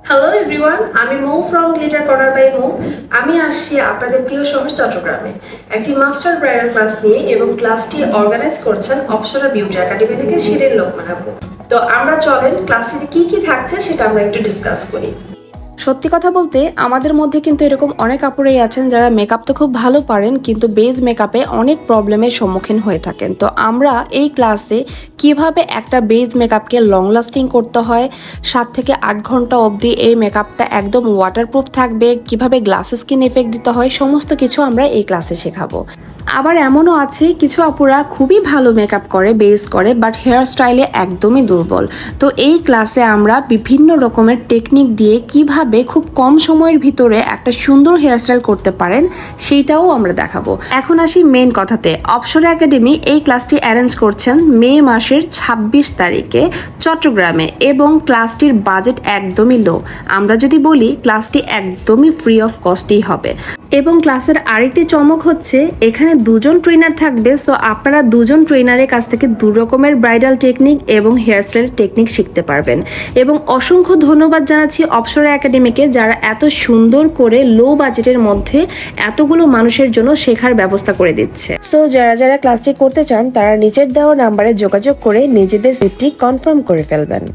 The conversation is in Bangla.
হ্যালো এভরিওয়ান, আমি মৌ ফ্রম গ্লিটার কর্নার বাই মৌ। আমি আসছি আপনাদের প্রিয় শহর চট্টগ্রামে একটি মাস্টার ব্রাইডাল ক্লাস নিয়ে, এবং ক্লাসটি অর্গানাইজ করছেন অপ্সরা বিউটি একাডেমি থেকে শিরিন লোকমান আপু। তো আমরা চলেন ক্লাসটিতে কি কি থাকছে সেটা আমরা একটু ডিসকাস করি। সত্যি কথা বলতে আমাদের মধ্যে কিন্তু এরকম অনেক আপুরাই আছেন যারা মেকআপ তো খুব ভালো পারেন, কিন্তু বেজ মেকআপে অনেক প্রবলেমের সম্মুখীন হয়ে থাকেন। তো আমরা এই ক্লাসে কিভাবে একটা বেজ মেকআপকে লং লাস্টিং করতে হয়, 7 থেকে 8 ঘন্টা অবধি এই মেকআপটা একদম ওয়াটারপ্রুফ থাকবে, কিভাবে গ্লাস স্কিন এফেক্ট দিতে হয়, সমস্ত কিছু আমরা এই ক্লাসে শেখাবো। আবার এমনও আছে কিছু আপুরা খুবই ভালো মেকআপ করে, বেস করে, বাট হেয়ার স্টাইলে একদমই দুর্বল। তো এই ক্লাসে আমরা বিভিন্ন রকমের টেকনিক দিয়ে কিভাবে খুব কম সময়ের ভিতরে একটা সুন্দর হেয়ার স্টাইল করতে পারেন সেইটাও আমরা দেখাবো। এখন আসি মেইন কথাতে। অপ্সরা একাডেমি এই ক্লাসটি অ্যারেঞ্জ করছেন মে মাসের 26 তারিখে চট্টগ্রামে, এবং ক্লাসটির বাজেট একদমই লো। আমরা যদি বলি ক্লাসটি একদমই ফ্রি অফ কস্টেই হবে। এবং ক্লাসের আরেকটি চমক হচ্ছে এখানে 2জন ট্রেনার থাকবে। সো আপনারা 2জন ট্রেনারের কাছ থেকে 2 রকমের ব্রাইডাল টেকনিক এবং হেয়ার স্টাইল টেকনিক শিখতে পারবেন। এবং অসংখ্য ধন্যবাদ জানাচ্ছি অপ্সরা একাডেমিকে, যারা এত সুন্দর করে লো বাজেটের মধ্যে এতগুলো মানুষের জন্য শেখার ব্যবস্থা করে দিচ্ছে। সো যারা যারা ক্লাসটি করতে চান তারা নিচের দেওয়া নাম্বারে যোগাযোগ করে নিজেদের সিটটি কনফার্ম করে ফেলবেন।